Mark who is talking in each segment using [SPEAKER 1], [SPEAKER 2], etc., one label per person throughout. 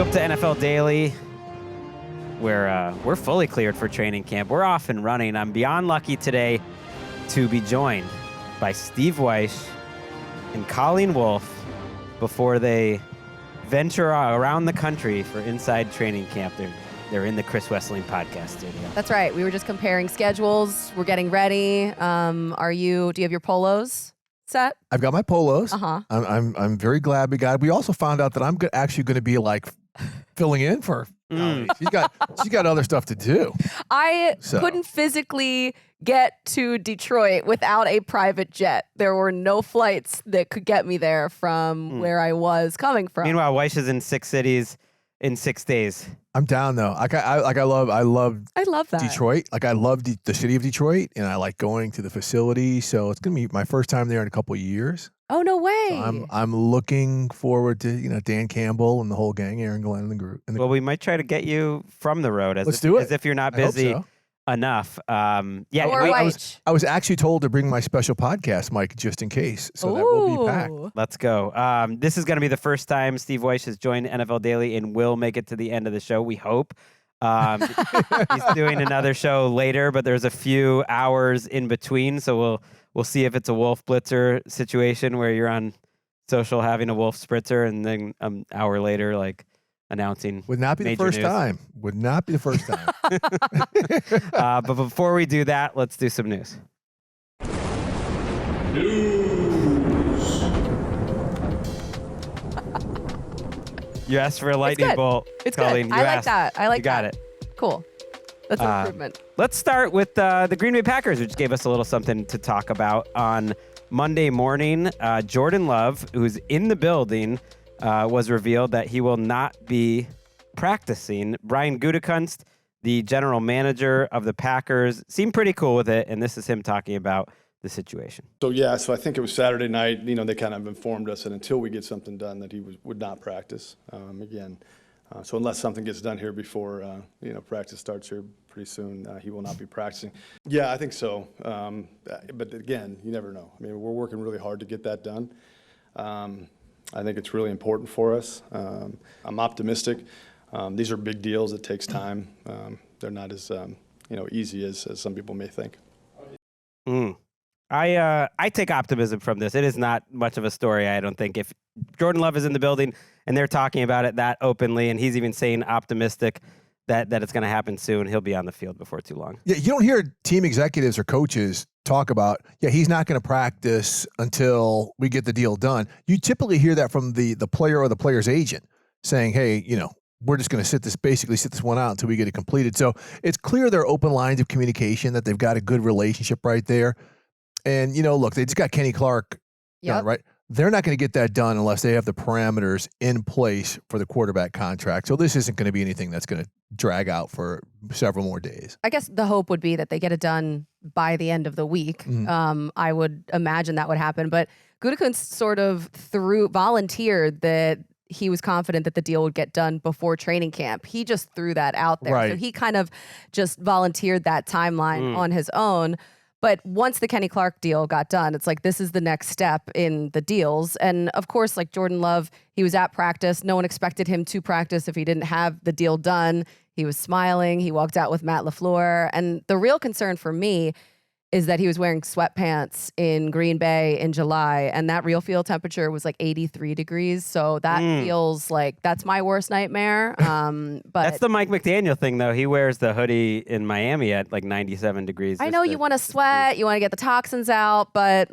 [SPEAKER 1] Welcome to NFL Daily. We're fully cleared for training camp. We're off and running. I'm beyond lucky today to be joined by Steve Wyche and Colleen Wolfe before they venture around the country for inside training camp. They're in the Chris Wesseling podcast studio.
[SPEAKER 2] That's right. We were just comparing schedules. We're getting ready. Do you have your polos set?
[SPEAKER 3] I've got my polos.
[SPEAKER 2] Uh-huh.
[SPEAKER 3] I'm very glad we got it. We also found out that I'm actually going to be like filling in for. She's got other stuff to do.
[SPEAKER 2] I couldn't physically get to Detroit without a private jet. There were no flights that could get me there from where I was coming from.
[SPEAKER 1] Meanwhile, Wyche is in 6 cities in 6 days.
[SPEAKER 3] I'm down though. I love
[SPEAKER 2] that.
[SPEAKER 3] Detroit. Like I love the city of Detroit, and I like going to the facility. So it's gonna be my first time there in a couple of years.
[SPEAKER 2] Oh, no way.
[SPEAKER 3] So I'm looking forward to Dan Campbell and the whole gang, Aaron Glenn and the group.
[SPEAKER 1] Well, we might try to get you from the road as if you're not busy enough.
[SPEAKER 3] I was actually told to bring my special podcast mic just in case, so that will be packed.
[SPEAKER 1] Let's go. This is going to be the first time Steve Wyche has joined NFL Daily and will make it to the end of the show, we hope. He's doing another show later, but there's a few hours in between, so we'll see if it's a Wolf Blitzer situation where you're on social having a Wolf Spritzer and then an hour later, like, announcing
[SPEAKER 3] Would not be the first time. Would not be the first time.
[SPEAKER 1] But before we do that, let's do some news. You asked for a lightning bolt.
[SPEAKER 2] It's
[SPEAKER 1] Colleen.
[SPEAKER 2] good. I like that.
[SPEAKER 1] You got it.
[SPEAKER 2] Cool. That's an improvement.
[SPEAKER 1] Let's start with the Green Bay Packers, which gave us a little something to talk about on Monday morning. Jordan Love, who's in the building, was revealed that he will not be practicing. Brian Gutekunst, the general manager of the Packers, seemed pretty cool with it, and this is him talking about the situation.
[SPEAKER 4] So I think it was Saturday night. They kind of informed us that until we get something done, that he would not practice again. So unless something gets done here before practice starts here pretty soon, he will not be practicing. Yeah, I think so. But again, you never know. I mean, we're working really hard to get that done. I think it's really important for us. I'm optimistic. These are big deals. It takes time. They're not as easy as some people may think.
[SPEAKER 1] I take optimism from this. It is not much of a story, I don't think. If Jordan Love is in the building and they're talking about it that openly, and he's even saying optimistic that it's going to happen soon, he'll be on the field before too long.
[SPEAKER 3] Yeah, you don't hear team executives or coaches talk about, he's not going to practice until we get the deal done. You typically hear that from the player or the player's agent saying, hey, we're just going to sit this one out until we get it completed. So it's clear there are open lines of communication, that they've got a good relationship right there. And, look, they just got Kenny Clark done, right? They're not going to get that done unless they have the parameters in place for the quarterback contract. So this isn't going to be anything that's going to drag out for several more days.
[SPEAKER 2] I guess the hope would be that they get it done by the end of the week. Mm-hmm. I would imagine that would happen. But Gutekunst sort of volunteered that he was confident that the deal would get done before training camp. He just threw that out there.
[SPEAKER 3] Right.
[SPEAKER 2] So he kind of just volunteered that timeline on his own. But once the Kenny Clark deal got done, it's like, this is the next step in the deals. And of course, like Jordan Love, he was at practice. No one expected him to practice if he didn't have the deal done. He was smiling. He walked out with Matt LaFleur. And the real concern for me is that he was wearing sweatpants in Green Bay in July, and that real field temperature was like 83 degrees. So that feels like that's my worst nightmare. But
[SPEAKER 1] that's the Mike McDaniel thing, though. He wears the hoodie in Miami at like 97 degrees.
[SPEAKER 2] I know you want to sweat, you want to get the toxins out, but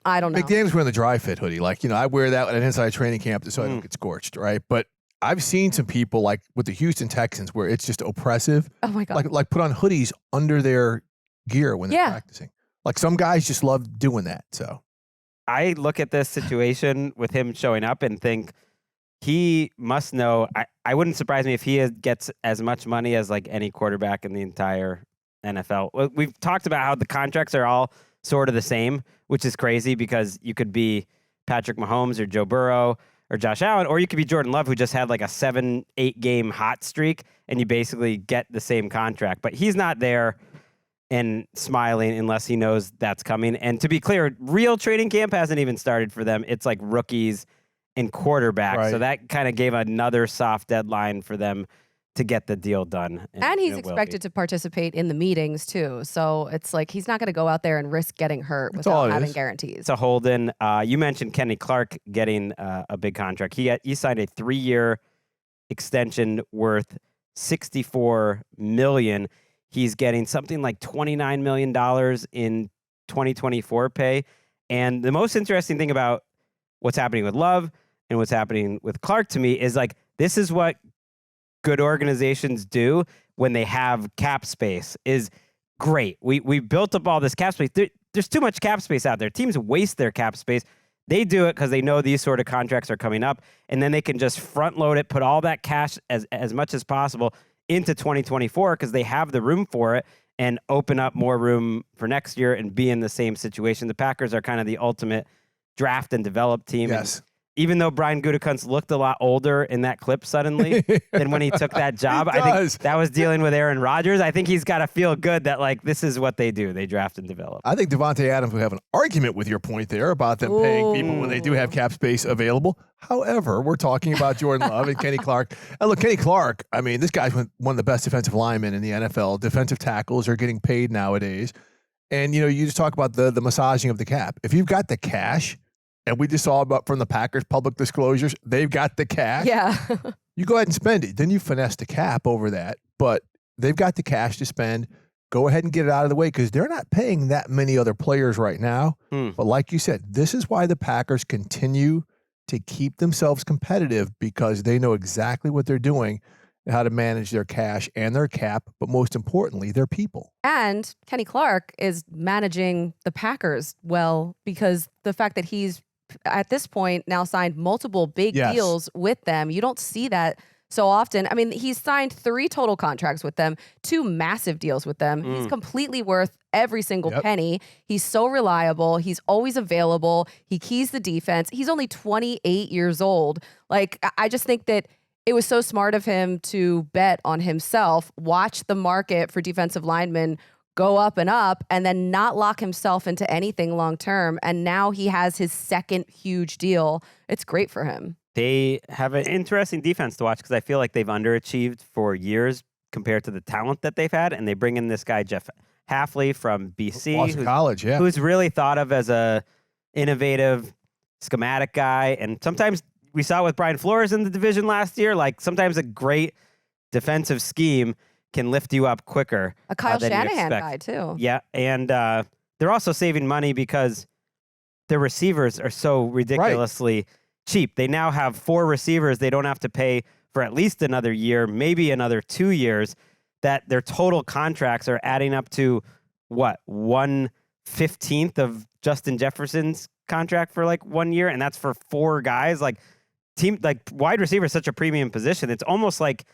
[SPEAKER 2] I don't know.
[SPEAKER 3] McDaniel's wearing the dry fit hoodie. I wear that at an inside training camp so I don't get scorched, right? But I've seen some people with the Houston Texans where it's just oppressive.
[SPEAKER 2] Oh my God.
[SPEAKER 3] Like put on hoodies under their gear when they're practicing. Like some guys just love doing that. So
[SPEAKER 1] I look at this situation with him showing up and think he must know. I wouldn't surprise me if he gets as much money as like any quarterback in the entire NFL. We've talked about how the contracts are all sort of the same, which is crazy because you could be Patrick Mahomes or Joe Burrow or Josh Allen, or you could be Jordan Love, who just had like a 7-8 game hot streak, and you basically get the same contract. But he's not there and smiling unless he knows that's coming. And to be clear, real training camp hasn't even started for them. It's like rookies and quarterback.
[SPEAKER 3] Right.
[SPEAKER 1] So that kind of gave another soft deadline for them to get the deal done.
[SPEAKER 2] And he's expected to participate in the meetings too. So it's like he's not going to go out there and risk getting hurt without having guarantees.
[SPEAKER 1] It's a hold-in. You mentioned Kenny Clark getting a big contract. He signed a 3-year extension worth $64 million. He's getting something like $29 million in 2024 pay. And the most interesting thing about what's happening with Love and what's happening with Clark to me is like, this is what good organizations do when they have cap space is great. We built up all this cap space. There's too much cap space out there. Teams waste their cap space. They do it because they know these sort of contracts are coming up, and then they can just front load it, put all that cash as much as possible into 2024 because they have the room for it and open up more room for next year and be in the same situation. The Packers are kind of the ultimate draft and develop team.
[SPEAKER 3] Yes.
[SPEAKER 1] And even though Brian Gutekunst looked a lot older in that clip suddenly than when he took that job, I think that was dealing with Aaron Rodgers. I think he's got to feel good that, like, this is what they do. They draft and develop.
[SPEAKER 3] I think Devontae Adams would have an argument with your point there about them paying people when they do have cap space available. However, we're talking about Jordan Love and Kenny Clark. And look, Kenny Clark, I mean, this guy's one of the best defensive linemen in the NFL. Defensive tackles are getting paid nowadays. And, you just talk about the massaging of the cap. If you've got the cash, and we just saw about from the Packers public disclosures, they've got the cash.
[SPEAKER 2] Yeah.
[SPEAKER 3] You go ahead and spend it. Then you finesse the cap over that. But they've got the cash to spend. Go ahead and get it out of the way because they're not paying that many other players right now. But like you said, this is why the Packers continue to keep themselves competitive because they know exactly what they're doing and how to manage their cash and their cap, but most importantly, their people.
[SPEAKER 2] And Kenny Clark is managing the Packers well because the fact that he's at this point now signed multiple big deals with them. You don't see that so often. I mean, he's signed 3 total contracts with them, 2 massive deals with them. He's completely worth every single penny. He's so reliable. He's always available. He keys the defense. He's only 28 years old. Like, I just think that it was so smart of him to bet on himself, watch the market for defensive linemen go up, and then not lock himself into anything long term. And now he has his second huge deal. It's great for him.
[SPEAKER 1] They have an interesting defense to watch because I feel like they've underachieved for years compared to the talent that they've had. And they bring in this guy, Jeff Hafley from BC, who's really thought of as a innovative, schematic guy. And sometimes we saw with Brian Flores in the division last year, like sometimes a great defensive scheme can lift you up quicker.
[SPEAKER 2] A Kyle Shanahan guy, too.
[SPEAKER 1] Yeah, and they're also saving money because their receivers are so ridiculously cheap. They now have 4 receivers they don't have to pay for at least another year, maybe another 2 years, that their total contracts are adding up to, 1/15 of Justin Jefferson's contract for like 1 year, and that's for 4 guys. Like wide receiver is such a premium position. It's almost like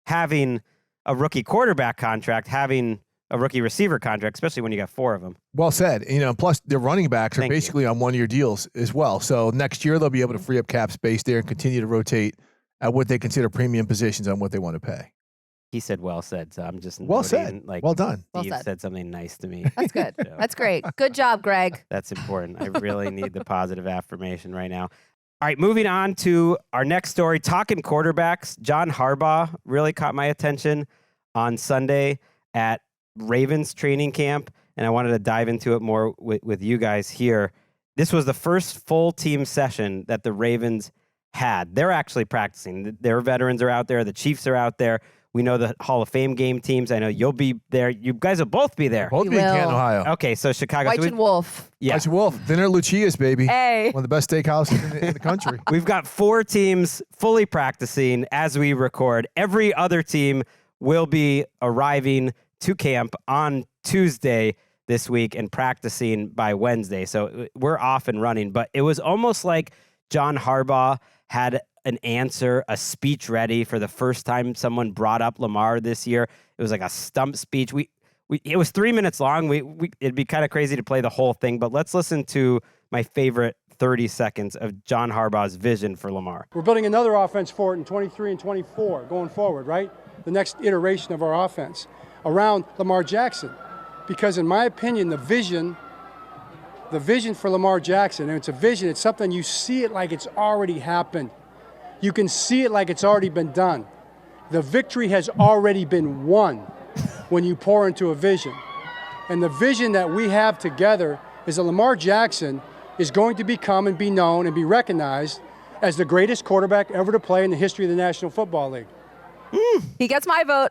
[SPEAKER 1] having a rookie quarterback contract, having a rookie receiver contract, especially when you got 4 of them.
[SPEAKER 3] Well said. Plus their running backs are basically on 1-year deals as well. So next year they'll be able to free up cap space there and continue to rotate at what they consider premium positions on what they want to pay.
[SPEAKER 1] He said, well said. So I'm just
[SPEAKER 3] well said.
[SPEAKER 1] Like,
[SPEAKER 3] well done.
[SPEAKER 1] Steve said something nice to me.
[SPEAKER 2] That's good.
[SPEAKER 1] So,
[SPEAKER 2] that's great. Good job, Greg.
[SPEAKER 1] That's important. I really need the positive affirmation right now. All right, moving on to our next story, talking quarterbacks. John Harbaugh really caught my attention on Sunday at Ravens training camp, and I wanted to dive into it more with you guys here. This was the first full team session that the Ravens had. They're actually practicing. Their veterans are out there. The Chiefs are out there. We know the Hall of Fame game teams. I know you'll be there. You guys will both be there.
[SPEAKER 3] Both be in Canton, Ohio.
[SPEAKER 1] Okay, so Chicago.
[SPEAKER 2] Wyche and Wolfe.
[SPEAKER 1] Yeah.
[SPEAKER 3] Wyche and Wolfe. Dinner at Lucia's, baby.
[SPEAKER 2] Hey.
[SPEAKER 3] One of the best steakhouses in the country.
[SPEAKER 1] We've got 4 teams fully practicing as we record. Every other team will be arriving to camp on Tuesday this week and practicing by Wednesday. So we're off and running. But it was almost like John Harbaugh had an answer, a speech ready for the first time someone brought up Lamar this year. It was like a stump speech. It was 3 minutes long. It'd be kind of crazy to play the whole thing, but let's listen to my favorite 30 seconds of John Harbaugh's vision for Lamar.
[SPEAKER 5] We're building another offense for it in 23 and 24 going forward, right? The next iteration of our offense around Lamar Jackson. Because in my opinion, the vision the vision for Lamar Jackson, and it's a vision, it's something you see it like it's already happened. You can see it like it's already been done. The victory has already been won when you pour into a vision. And the vision that we have together is that Lamar Jackson is going to become and be known and be recognized as the greatest quarterback ever to play in the history of the National Football League.
[SPEAKER 2] He gets my vote.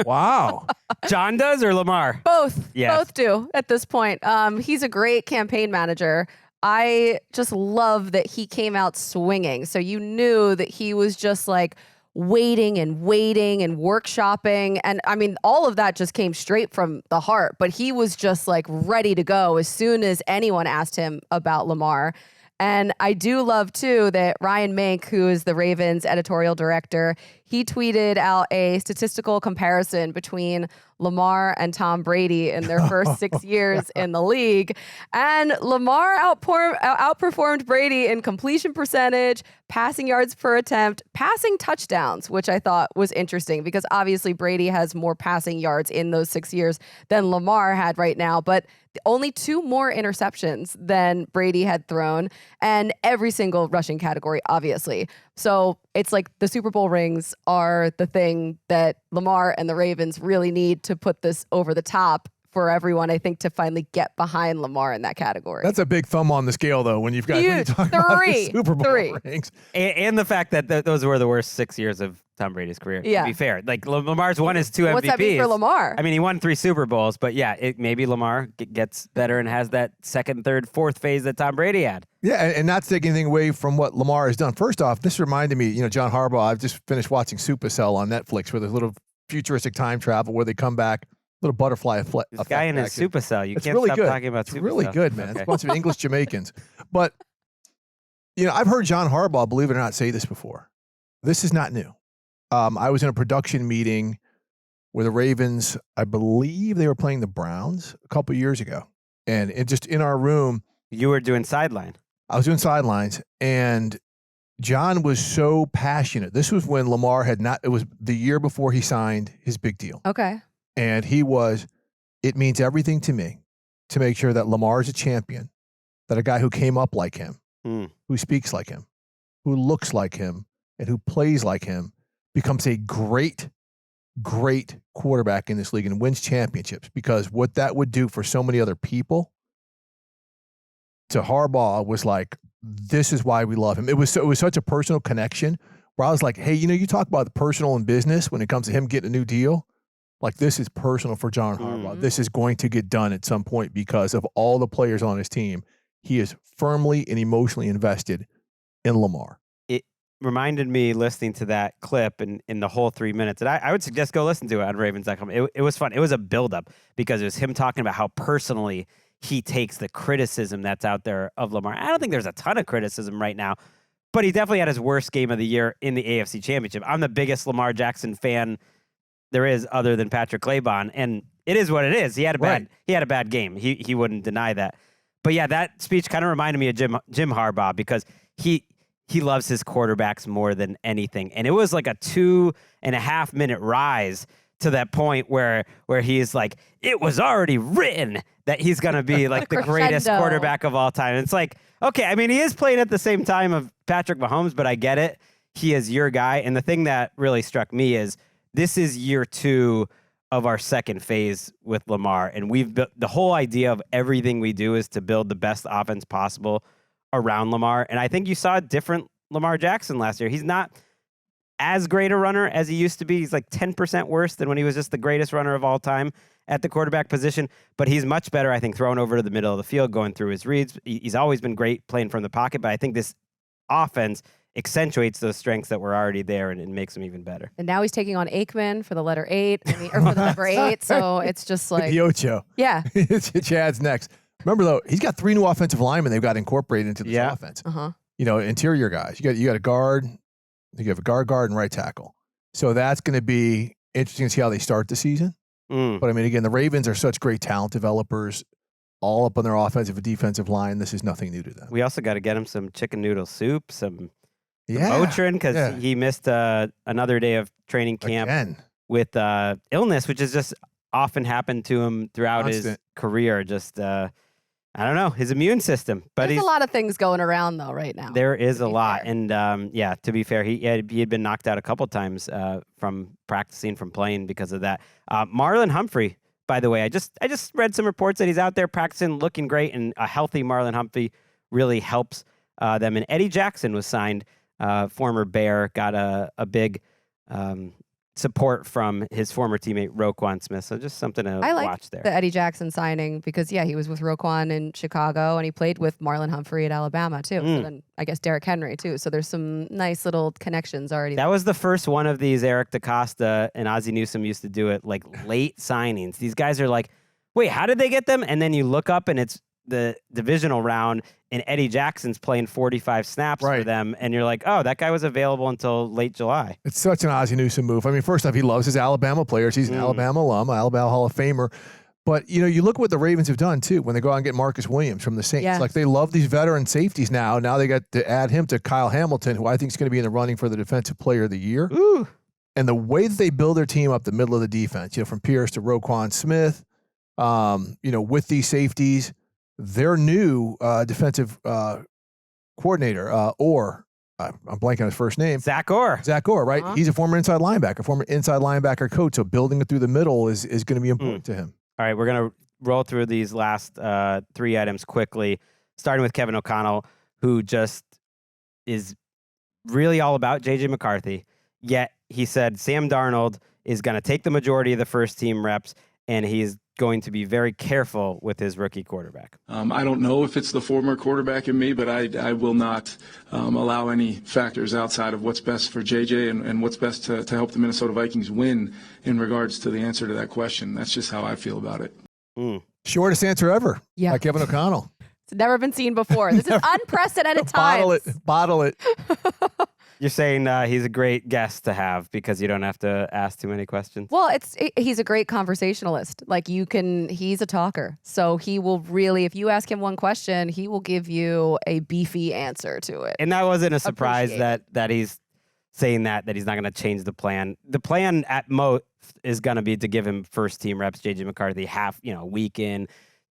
[SPEAKER 3] Wow.
[SPEAKER 1] John does or Lamar?
[SPEAKER 2] Both.
[SPEAKER 1] Yes.
[SPEAKER 2] Both do at this point. He's a great campaign manager. I just love that he came out swinging. So you knew that he was just like waiting and workshopping. And I mean, all of that just came straight from the heart. But he was just like ready to go as soon as anyone asked him about Lamar. And I do love, too, that Ryan Mank, who is the Ravens editorial director, he tweeted out a statistical comparison between Lamar and Tom Brady in their first 6 years in the league. And Lamar outperformed Brady in completion percentage, passing yards per attempt, passing touchdowns, which I thought was interesting because obviously Brady has more passing yards in those 6 years than Lamar had right now. But only 2 more interceptions than Brady had thrown, and every single rushing category, obviously. So it's like the Super Bowl rings are the thing that Lamar and the Ravens really need to put this over the top for everyone, I think, to finally get behind Lamar in that category.
[SPEAKER 3] That's a big thumb on the scale, though, when you've got when you talk about the Super Bowl rings.
[SPEAKER 1] And the fact that those were the worst 6 years of Tom Brady's career,
[SPEAKER 2] Yeah.
[SPEAKER 1] to be fair. Like, Lamar's won his 2 MVPs.
[SPEAKER 2] What's that mean for Lamar?
[SPEAKER 1] I mean, he won 3 Super Bowls, but yeah, maybe Lamar gets better and has that second, third, fourth phase that Tom Brady had.
[SPEAKER 3] Yeah, and not to take anything away from what Lamar has done. First off, this reminded me, John Harbaugh, I've just finished watching Supercell on Netflix where there's a little futuristic time travel where they come back, little butterfly effect.
[SPEAKER 1] This guy in his Supercell. You
[SPEAKER 3] It's
[SPEAKER 1] can't
[SPEAKER 3] really
[SPEAKER 1] stop
[SPEAKER 3] good.
[SPEAKER 1] talking about
[SPEAKER 3] It's
[SPEAKER 1] Supercell.
[SPEAKER 3] really good, man.
[SPEAKER 1] Okay.
[SPEAKER 3] It's a bunch of English Jamaicans. But, I've heard John Harbaugh, believe it or not, say this before. This is not new. I was in a production meeting where the Ravens, I believe they were playing the Browns a couple years ago. And just in our room,
[SPEAKER 1] You were doing sideline.
[SPEAKER 3] I was doing sidelines, and John was so passionate. This was when Lamar it was the year before he signed his big deal.
[SPEAKER 2] Okay.
[SPEAKER 3] And it means everything to me to make sure that Lamar is a champion, that a guy who came up like him, who speaks like him, who looks like him, and who plays like him becomes a great, great quarterback in this league and wins championships. Because what that would do for so many other people, to Harbaugh was like, this is why we love him. It was such a personal connection where I was like, hey, you talk about the personal and business when it comes to him getting a new deal. Like, this is personal for John Harbaugh.
[SPEAKER 1] Mhm.
[SPEAKER 3] This is going to get done at some point because of all the players on his team. He is firmly and emotionally invested in Lamar.
[SPEAKER 1] It reminded me listening to that clip in the whole 3 minutes. And I would suggest go listen to it on Ravens.com. It was fun. It was a buildup because it was him talking about how personally he takes the criticism that's out there of Lamar. I don't think there's a ton of criticism right now, but he definitely had his worst game of the year in the AFC Championship. I'm the biggest Lamar Jackson fan there is other than Patrick Claybon, and it is what it is. He had a bad game. He wouldn't deny that. But yeah, that speech kind of reminded me of Jim Harbaugh because he loves his quarterbacks more than anything. And it was like a 2.5 minute rise to that point where he's like, it was already written that he's going to be like the greatest
[SPEAKER 2] Crescendo.
[SPEAKER 1] quarterback of all time. It's like, okay, I mean, he is playing at the same time of Patrick Mahomes, but I get it. He is your guy. And the thing that really struck me is this is year 2 of our second phase with Lamar. And we've built the whole idea of everything we do is to build the best offense possible around Lamar. And I think you saw a different Lamar Jackson last year. He's not as great a runner as he used to be. He's like 10% worse than when he was just the greatest runner of all time at the quarterback position. But he's much better, I think, throwing over to the middle of the field, going through his reads. He's always been great playing from the pocket. But I think this offense accentuates those strengths that were already there and makes them even better.
[SPEAKER 2] And now he's taking on Aikman for the letter 8, or for the number 8. So it's just like,
[SPEAKER 3] The Ocho.
[SPEAKER 2] yeah.
[SPEAKER 3] Chad's next. Remember, though, he's got 3 new offensive linemen they've got incorporated into this offense.
[SPEAKER 2] Uh-huh.
[SPEAKER 3] Interior guys. You got a guard. You have a guard, and right tackle. So that's going to be interesting to see how they start the season. But I mean, again, the Ravens are such great talent developers, all up on their offensive and defensive line. This is nothing new to them.
[SPEAKER 1] We also got to get him some chicken noodle soup, some
[SPEAKER 3] Yeah.
[SPEAKER 1] Motrin, because he missed another day of training camp
[SPEAKER 3] Again.
[SPEAKER 1] with illness, which has just often happened to him throughout his
[SPEAKER 3] Constant.
[SPEAKER 1] career. Just I don't know, his immune system. But
[SPEAKER 2] There's a lot of things going around though right now.
[SPEAKER 1] There is
[SPEAKER 2] to
[SPEAKER 1] a
[SPEAKER 2] be
[SPEAKER 1] lot.
[SPEAKER 2] fair.
[SPEAKER 1] And yeah, to be fair, he had been knocked out a couple times from practicing, from playing because of that. Marlon Humphrey, by the way, I just read some reports that he's out there practicing, looking great, and a healthy Marlon Humphrey really helps them. And Eddie Jackson was signed, former Bear, got a big support from his former teammate Roquan Smith. So just something to
[SPEAKER 2] I like
[SPEAKER 1] watch there.
[SPEAKER 2] the Eddie Jackson signing because he was with Roquan in Chicago and he played with Marlon Humphrey at Alabama too. So then I guess Derrick Henry too. So there's some nice little connections already.
[SPEAKER 1] That was the first one of these. Eric DeCosta and Ozzie Newsome used to do it, like late signings. These guys are like, wait, how did they get them? And then you look up and it's the divisional round and Eddie Jackson's playing 45 snaps for them. And you're like, oh, that guy was available until late July.
[SPEAKER 3] It's such an Ozzie Newsome move. I mean, first off, he loves his Alabama players. He's an Alabama alum, Alabama Hall of Famer. But, you look what the Ravens have done, too, when they go out and get Marcus Williams from the Saints.
[SPEAKER 2] Yeah.
[SPEAKER 3] Like, they love these veteran safeties now. Now they got to add him to Kyle Hamilton, who I think is going to be in the running for the Defensive Player of the Year.
[SPEAKER 1] Ooh.
[SPEAKER 3] And the way that they build their team up the middle of the defense, from Pierce to Roquan Smith, with these safeties, their new defensive coordinator, I'm blanking on his first name.
[SPEAKER 1] Zach Orr.
[SPEAKER 3] Zach Orr, right? He's a former inside linebacker coach. So building it through the middle is going to be important to him.
[SPEAKER 1] All right, we're going to roll through these last 3 items quickly, starting with Kevin O'Connell, who just is really all about J.J. McCarthy. Yet he said Sam Darnold is going to take the majority of the first team reps, and he's going to be very careful with his rookie quarterback.
[SPEAKER 6] I don't know if it's the former quarterback in me, but I will not allow any factors outside of what's best for JJ and what's best to help the Minnesota Vikings win in regards to the answer to that question. That's just how I feel about it.
[SPEAKER 3] Shortest answer ever.
[SPEAKER 2] Yeah.
[SPEAKER 3] By Kevin O'Connell.
[SPEAKER 2] It's never been seen before. This is unprecedented times.
[SPEAKER 3] Bottle it.
[SPEAKER 1] You're saying he's a great guest to have because you don't have to ask too many questions?
[SPEAKER 2] Well, he's a great conversationalist. Like he's a talker. So he will really, if you ask him one question, he will give you a beefy answer to it.
[SPEAKER 1] And that wasn't a surprise that he's saying that he's not going to change the plan. The plan at most is going to be to give him first team reps, J.J. McCarthy, a week in,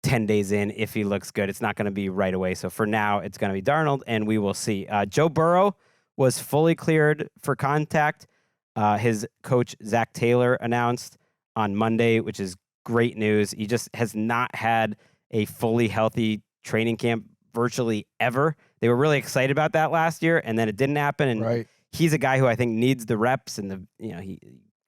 [SPEAKER 1] 10 days in. If he looks good, it's not going to be right away. So for now, it's going to be Darnold, and we will see. Joe Burrow was fully cleared for contact. His coach, Zach Taylor, announced on Monday, which is great news. He just has not had a fully healthy training camp virtually ever. They were really excited about that last year, and then it didn't happen. And he's a guy who I think needs the reps, and he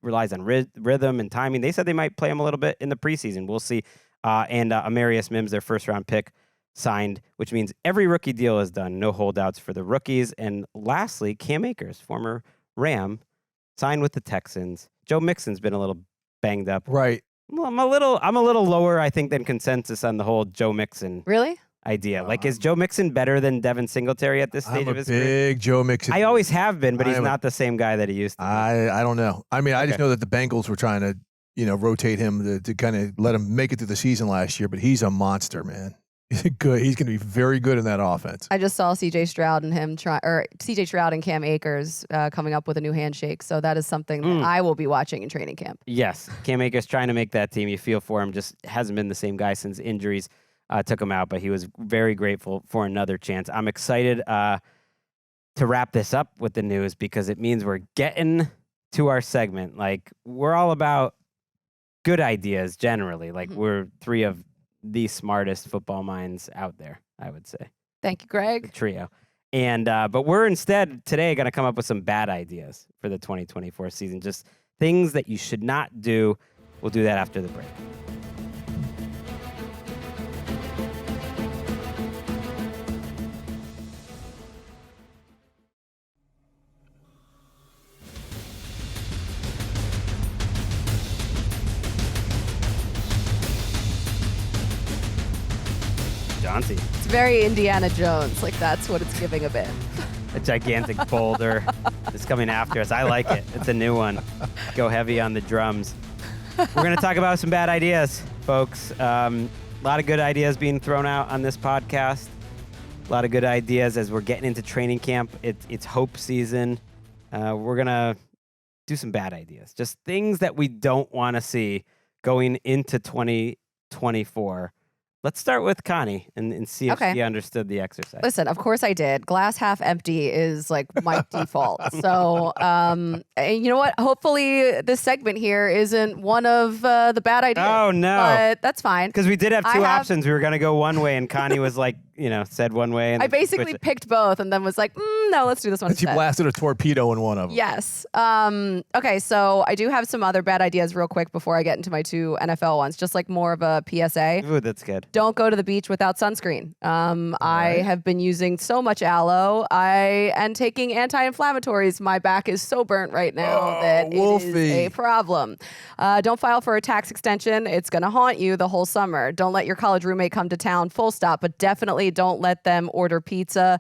[SPEAKER 1] relies on rhythm and timing. They said they might play him a little bit in the preseason. We'll see. And Amarius Mims, their first-round pick, signed, which means every rookie deal is done. No holdouts for the rookies. And lastly, Cam Akers, former Ram, signed with the Texans. Joe Mixon's been a little banged up.
[SPEAKER 3] Right.
[SPEAKER 1] Well, I'm a little lower, I think, than consensus on the whole Joe Mixon idea. Like, is Joe Mixon better than Devin Singletary at this stage of his career?
[SPEAKER 3] I'm a big Joe Mixon.
[SPEAKER 1] I always have been, but he's not the same guy that he used to be.
[SPEAKER 3] I don't know. I mean, I just know that the Bengals were trying to, rotate him to kind of let him make it through the season last year, but he's a monster, man. He's good. He's going to be very good in that offense.
[SPEAKER 2] I just saw CJ Stroud and Cam Akers coming up with a new handshake. So that is something that I will be watching in training camp.
[SPEAKER 1] Yes. Cam Akers trying to make that team. You feel for him. Just hasn't been the same guy since injuries took him out, but he was very grateful for another chance. I'm excited to wrap this up with the news because it means we're getting to our segment. Like, we're all about good ideas generally. Like, we're three of the smartest football minds out there, I would say.
[SPEAKER 2] Thank you, Greg.
[SPEAKER 1] The trio. And but we're instead today going to come up with some bad ideas for the 2024 season. Just things that you should not do. We'll do that after the break. Chauncey.
[SPEAKER 2] It's very Indiana Jones. Like, that's what it's giving a bit.
[SPEAKER 1] A gigantic boulder is coming after us. I like it. It's a new one. Go heavy on the drums. We're going to talk about some bad ideas, folks. A lot of good ideas being thrown out on this podcast. A lot of good ideas as we're getting into training camp. It's hope season. We're going to do some bad ideas. Just things that we don't want to see going into 2024. Let's start with Connie and see if
[SPEAKER 2] Okay.
[SPEAKER 1] she understood the exercise.
[SPEAKER 2] Listen, of course I did. Glass half empty is like my default. So, and you know what? Hopefully this segment here isn't one of the bad ideas.
[SPEAKER 1] Oh, no.
[SPEAKER 2] But that's fine.
[SPEAKER 1] Because we did have
[SPEAKER 2] I
[SPEAKER 1] two
[SPEAKER 2] have-
[SPEAKER 1] options. We were going to go one way, and Connie was like, said one way. And
[SPEAKER 2] I
[SPEAKER 1] then she
[SPEAKER 2] basically
[SPEAKER 1] switched it.
[SPEAKER 2] picked both and then was like, no, let's do this one
[SPEAKER 3] And she
[SPEAKER 2] instead.
[SPEAKER 3] blasted a torpedo in one of them.
[SPEAKER 2] Yes. Okay, so I do have some other bad ideas real quick before I get into my two NFL ones, just like more of a PSA.
[SPEAKER 1] Ooh, that's good.
[SPEAKER 2] Don't go to the beach without sunscreen. I have been using so much aloe. And taking anti-inflammatories. My back is so burnt right now that it
[SPEAKER 3] Wolfe.
[SPEAKER 2] is a problem. Don't file for a tax extension. It's going to haunt you the whole summer. Don't let your college roommate come to town, full stop. But definitely don't let them order pizza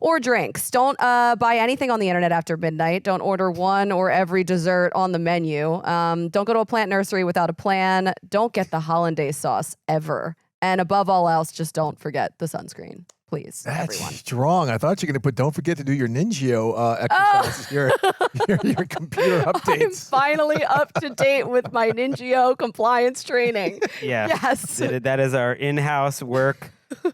[SPEAKER 2] or drinks. Don't buy anything on the internet after midnight. Don't order one or every dessert on the menu. Don't go to a plant nursery without a plan. Don't get the hollandaise sauce ever. And above all else, just don't forget the sunscreen, please,
[SPEAKER 3] That's
[SPEAKER 2] everyone.
[SPEAKER 3] strong. I thought you were going to put, don't forget to do your Ninja exercises, your computer
[SPEAKER 2] I'm
[SPEAKER 3] updates.
[SPEAKER 2] finally up to date with my Ninja compliance training.
[SPEAKER 1] Yeah.
[SPEAKER 2] Yes.
[SPEAKER 1] That is our in-house work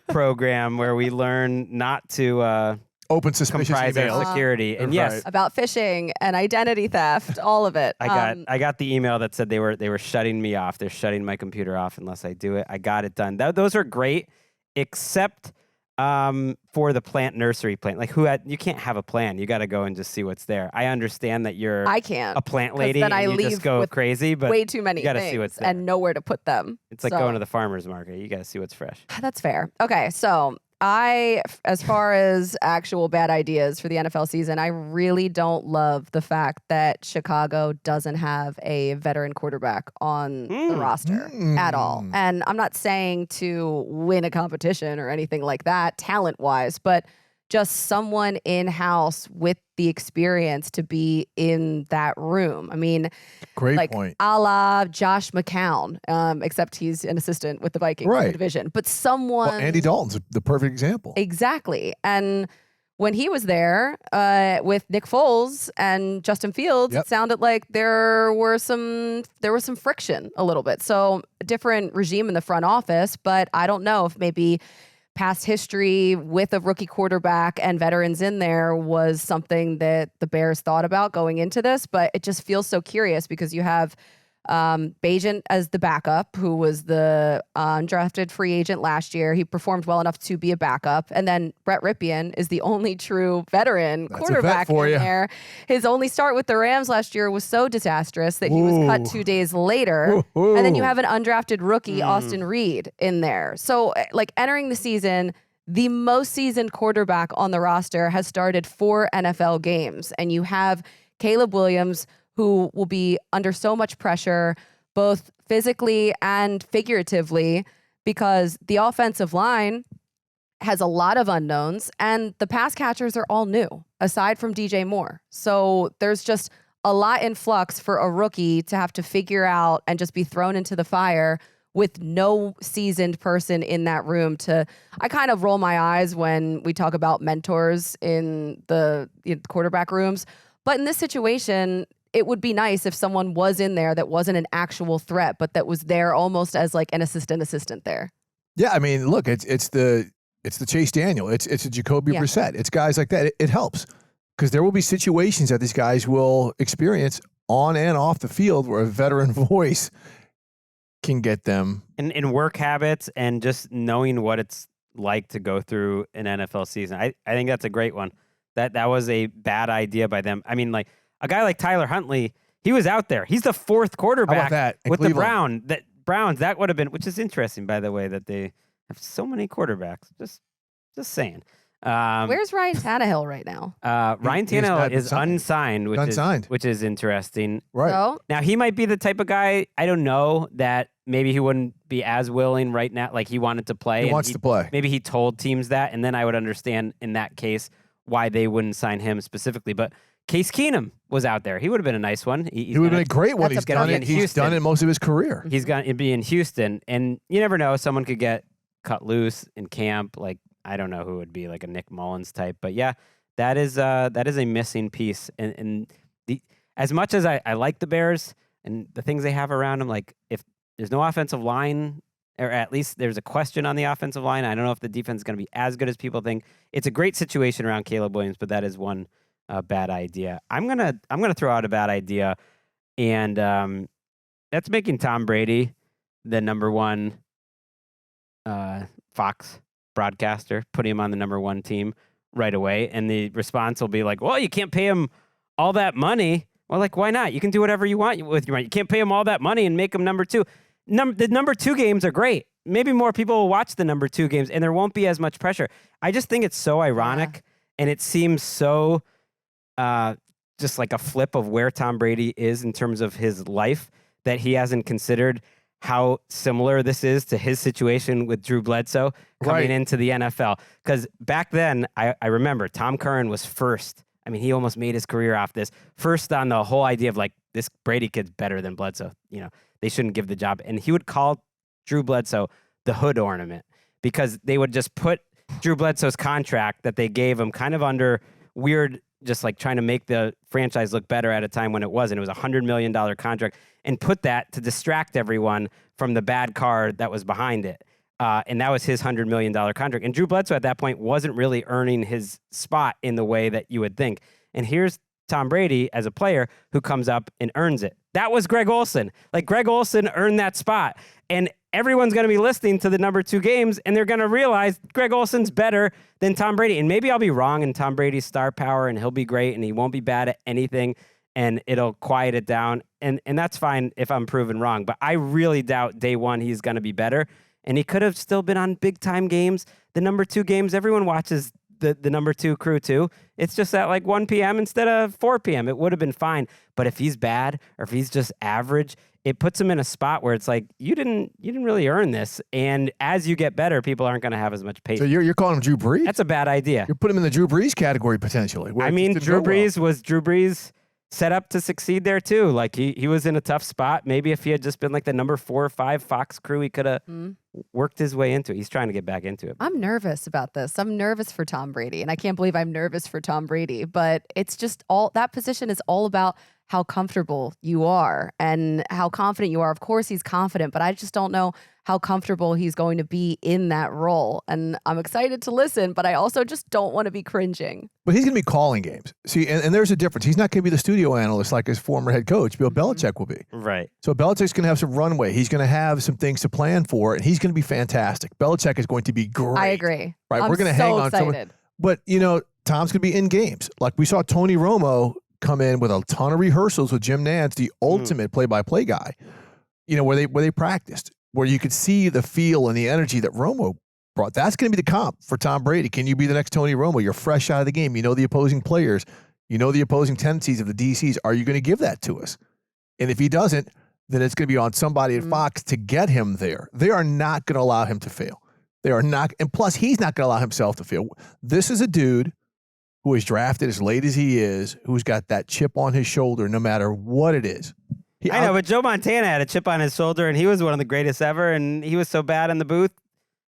[SPEAKER 1] program where we learn not to
[SPEAKER 3] Open suspicious
[SPEAKER 1] comprise our
[SPEAKER 3] emails.
[SPEAKER 1] security. And
[SPEAKER 3] Right.
[SPEAKER 1] yes,
[SPEAKER 2] About phishing and identity theft, all of it.
[SPEAKER 1] I got the email that said they were shutting me off. They're shutting my computer off unless I do it. I got it done. Those are great, except for the plant nursery plan. Like you can't have a plan. You got to go and just see what's there. I understand that you're
[SPEAKER 2] I can't.
[SPEAKER 1] a plant
[SPEAKER 2] 'Cause
[SPEAKER 1] lady
[SPEAKER 2] then I
[SPEAKER 1] and you
[SPEAKER 2] leave
[SPEAKER 1] just go
[SPEAKER 2] with
[SPEAKER 1] crazy, but
[SPEAKER 2] way too many
[SPEAKER 1] you got to
[SPEAKER 2] things
[SPEAKER 1] see what's there.
[SPEAKER 2] and nowhere to put them.
[SPEAKER 1] It's like
[SPEAKER 2] So-
[SPEAKER 1] going to the farmer's market. You got to see what's fresh.
[SPEAKER 2] That's fair. Okay, so as far as actual bad ideas for the NFL season, I really don't love the fact that Chicago doesn't have a veteran quarterback on the roster at all. And I'm not saying to win a competition or anything like that, talent-wise, but just someone in-house with the experience to be in that room. I mean,
[SPEAKER 3] Great
[SPEAKER 2] like
[SPEAKER 3] point.
[SPEAKER 2] a la Josh McCown, except he's an assistant with the Vikings in the
[SPEAKER 3] Right.
[SPEAKER 2] division. But someone
[SPEAKER 3] Well, Andy Dalton's the perfect example.
[SPEAKER 2] exactly. And when he was there with Nick Foles and Justin Fields,
[SPEAKER 3] Yep.
[SPEAKER 2] it sounded like there was some friction a little bit. So a different regime in the front office, but I don't know if maybe past history with a rookie quarterback and veterans in there was something that the Bears thought about going into this, but it just feels so curious because you have Bagent as the backup, who was the undrafted free agent last year. He performed well enough to be a backup. And then Brett Ripien is the only true veteran
[SPEAKER 3] That's a vet
[SPEAKER 2] quarterback
[SPEAKER 3] for
[SPEAKER 2] in
[SPEAKER 3] you.
[SPEAKER 2] there. His only start with the Rams last year was so disastrous that he was cut
[SPEAKER 3] Ooh.
[SPEAKER 2] 2 days later.
[SPEAKER 3] Ooh.
[SPEAKER 2] And then you have an undrafted rookie, Austin Reed, in there. So, like, entering the season, the most seasoned quarterback on the roster has started 4 NFL games. And you have Caleb Williams, who will be under so much pressure, both physically and figuratively, because the offensive line has a lot of unknowns and the pass catchers are all new, aside from DJ Moore. So there's just a lot in flux for a rookie to have to figure out and just be thrown into the fire with no seasoned person in that room I kind of roll my eyes when we talk about mentors in the quarterback rooms. But in this situation, it would be nice if someone was in there that wasn't an actual threat, but that was there almost as like an assistant there.
[SPEAKER 3] Yeah, I mean, look, it's the Chase Daniel, it's a Jacoby
[SPEAKER 2] Yeah.
[SPEAKER 3] Brissett, it's guys like that. It helps because there will be situations that these guys will experience on and off the field where a veteran voice can get them.
[SPEAKER 1] In work habits and just knowing what it's like to go through an NFL season. I think that's a great one. That was a bad idea by them. I mean, like a guy like Tyler Huntley, he was out there. He's the 4th quarterback
[SPEAKER 3] that in
[SPEAKER 1] with
[SPEAKER 3] Cleveland?
[SPEAKER 1] the Browns. That would have been, which is interesting, by the way, that they have so many quarterbacks. Just saying.
[SPEAKER 2] Where's Ryan Tannehill right now?
[SPEAKER 1] Ryan
[SPEAKER 3] He has
[SPEAKER 1] Tannehill
[SPEAKER 3] not been
[SPEAKER 1] is
[SPEAKER 3] signed.
[SPEAKER 1] unsigned,
[SPEAKER 3] Unsigned.
[SPEAKER 1] which is interesting.
[SPEAKER 3] Right.
[SPEAKER 2] So,
[SPEAKER 1] Now, he might be the type of guy, I don't know, that maybe he wouldn't be as willing right now. Like he wanted to play.
[SPEAKER 3] He
[SPEAKER 1] and
[SPEAKER 3] wants to play.
[SPEAKER 1] Maybe he told teams that, and then I would understand in that case why they wouldn't sign him specifically. But Case Keenum was out there. He would have been a nice one.
[SPEAKER 3] He would have been a great one.
[SPEAKER 2] that's
[SPEAKER 3] He's
[SPEAKER 2] a
[SPEAKER 3] done
[SPEAKER 2] brilliant
[SPEAKER 3] it. He's
[SPEAKER 1] Houston.
[SPEAKER 3] done it most of his career.
[SPEAKER 1] He's going to be in Houston, and you never know. Someone could get cut loose in camp. Like I don't know who would be like a Nick Mullins type, but yeah, that is a missing piece. And as much as I like the Bears and the things they have around them, like if there's no offensive line or at least there's a question on the offensive line. I don't know if the defense is going to be as good as people think. It's a great situation around Caleb Williams, but that is one bad idea. I'm gonna throw out a bad idea, and that's making Tom Brady the number one Fox broadcaster, putting him on the number one team right away. And the response will be like, well, you can't pay him all that money. Well, like, why not? You can do whatever you want with your money. You can't pay him all that money and make him number two. The number two games are great. Maybe more people will watch the number two games and there won't be as much pressure. I just think it's so ironic and it seems so just like a flip of where Tom Brady is in terms of his life that he hasn't considered how similar this is to his situation with Drew Bledsoe coming into the NFL. Because back then, I remember Tom Curran was first. I mean, he almost made his career off this. First on the whole idea of like, this Brady kid's better than Bledsoe. You know, they shouldn't give the job. And he would call Drew Bledsoe the hood ornament because they would just put Drew Bledsoe's contract that they gave him kind of under weird, just like trying to make the franchise look better at a time when it wasn't. It was a $100 million contract and put that to distract everyone from the bad card that was behind it. And that was his $100 million contract. And Drew Bledsoe at that point wasn't really earning his spot in the way that you would think. And here's Tom Brady as a player who comes up and earns it. That was Greg Olsen. Like Greg Olsen earned that spot. And everyone's going to be listening to the number two games and they're going to realize Greg Olsen's better than Tom Brady. And maybe I'll be wrong in Tom Brady's star power and he'll be great and he won't be bad at anything and it'll quiet it down. And that's fine if I'm proven wrong. But I really doubt day one he's going to be better. And he could have still been on big time games. The number two games, everyone watches the number two crew too. It's just at like 1 p.m. instead of 4 p.m. It would have been fine. But if he's bad or if he's just average, it puts him in a spot where it's like, you didn't really earn this. And as you get better, people aren't going to have as much patience.
[SPEAKER 3] So you're calling him Drew Brees?
[SPEAKER 1] That's a bad idea.
[SPEAKER 3] You're putting him in the Drew Brees category potentially.
[SPEAKER 1] I mean, Drew Brees set up to succeed there too. Like he was in a tough spot. Maybe if he had just been like the number 4 or 5 Fox crew, he could have worked his way into it. He's trying to get back into it.
[SPEAKER 2] I'm nervous about this. I'm nervous for Tom Brady, and I can't believe I'm nervous for Tom Brady, but it's just that position is all about how comfortable you are and how confident you are. Of course he's confident, but I just don't know how comfortable he's going to be in that role. And I'm excited to listen, but I also just don't want to be cringing.
[SPEAKER 3] But he's going to be calling games. See, and there's a difference. He's not going to be the studio analyst like his former head coach, Bill Belichick will be.
[SPEAKER 1] Right.
[SPEAKER 3] So Belichick's going to have some runway. He's going to have some things to plan for, and he's going to be fantastic. Belichick is going to be great.
[SPEAKER 2] I agree.
[SPEAKER 3] Right.
[SPEAKER 2] I'm
[SPEAKER 3] We're going to
[SPEAKER 2] so
[SPEAKER 3] hang on
[SPEAKER 2] excited.
[SPEAKER 3] someone. But, you know, Tom's going to be in games. Like we saw Tony Romo come in with a ton of rehearsals with Jim Nantz, the ultimate play-by-play guy, you know, where they practiced, where you could see the feel and the energy that Romo brought. That's going to be the comp for Tom Brady. Can you be the next Tony Romo? You're fresh out of the game. You know the opposing players. You know the opposing tendencies of the DCs. Are you going to give that to us? And if he doesn't, then it's going to be on somebody at Fox to get him there. They are not going to allow him to fail. They are not. And plus, he's not going to allow himself to fail. This is a dude who was drafted as late as he is, who's got that chip on his shoulder no matter what it is.
[SPEAKER 1] I know, but Joe Montana had a chip on his shoulder, and he was one of the greatest ever, and he was so bad in the booth.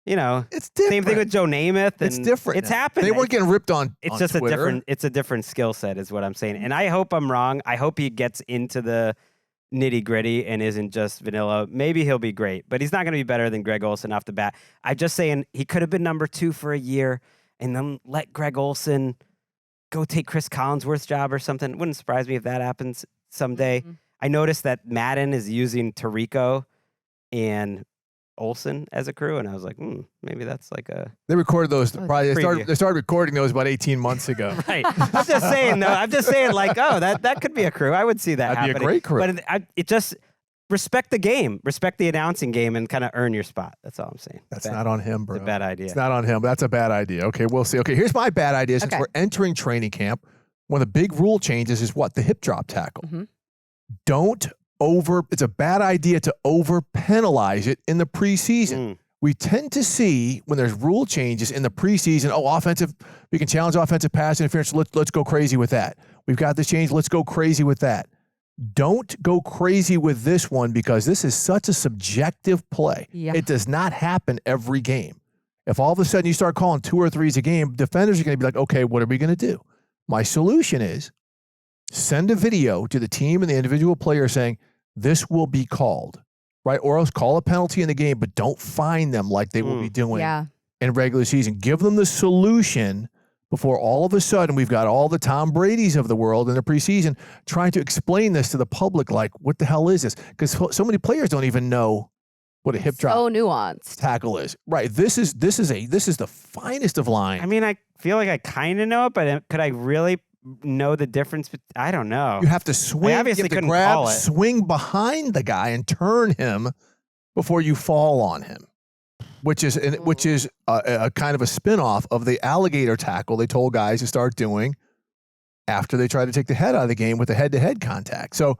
[SPEAKER 1] You know,
[SPEAKER 3] it's different.
[SPEAKER 1] Same thing with Joe Namath.
[SPEAKER 3] It's different.
[SPEAKER 1] It's happened.
[SPEAKER 3] They weren't getting ripped on.
[SPEAKER 1] It's
[SPEAKER 3] on
[SPEAKER 1] just
[SPEAKER 3] Twitter.
[SPEAKER 1] It's a different skill set, is what I'm saying. And I hope I'm wrong. I hope he gets into the nitty gritty and isn't just vanilla. Maybe he'll be great, but he's not going to be better than Greg Olsen off the bat. I'm just saying he could have been number 2 for a year, and then let Greg Olsen go take Chris Collinsworth's job or something. It wouldn't surprise me if that happens someday. Mm-hmm. I noticed that Madden is using Tirico and Olsen as a crew, and I was like, maybe that's like a...
[SPEAKER 3] They recorded those, probably they started recording those about 18 months ago.
[SPEAKER 1] Right. I'm just saying, though. I'm just saying, like, that could be a crew. I would see that
[SPEAKER 3] That'd
[SPEAKER 1] happening.
[SPEAKER 3] be a great crew.
[SPEAKER 1] But it just... Respect the game. Respect the announcing game and kind of earn your spot. That's all I'm saying.
[SPEAKER 3] That's not on him, bro.
[SPEAKER 1] It's a bad idea.
[SPEAKER 3] It's not on him. That's a bad idea. Okay, we'll see. Okay, here's my bad idea. Since we're entering training camp, one of the big rule changes is what? The hip drop tackle. Mm-hmm. It's a bad idea to over penalize it in the preseason. We tend to see when there's rule changes in the preseason, we can challenge offensive pass interference. Let's go crazy with that. We've got this change. Let's go crazy with that. Don't go crazy with this one because this is such a subjective play. Yeah. It does not happen every game. If all of a sudden you start calling 2 or 3s a game, defenders are going to be like, okay, what are we going to do? My solution is send a video to the team and the individual player saying, this will be called. right? Or else call a penalty in the game, but don't fine them like they will be doing in regular season. Give them the solution before all of a sudden we've got all the Tom Bradys of the world in the preseason trying to explain this to the public, like, what the hell is this? Because so many players don't even know what a hip drop
[SPEAKER 2] nuanced
[SPEAKER 3] tackle is. Right. This is the finest of line.
[SPEAKER 1] I mean, I feel like I kind of know it, but could I really know the difference? I don't know.
[SPEAKER 3] You have to swing,
[SPEAKER 1] I obviously couldn't call it.
[SPEAKER 3] swing behind the guy and turn him before you fall on him, which is a kind of a spinoff of the alligator tackle they told guys to start doing after they tried to take the head out of the game with the head-to-head contact. So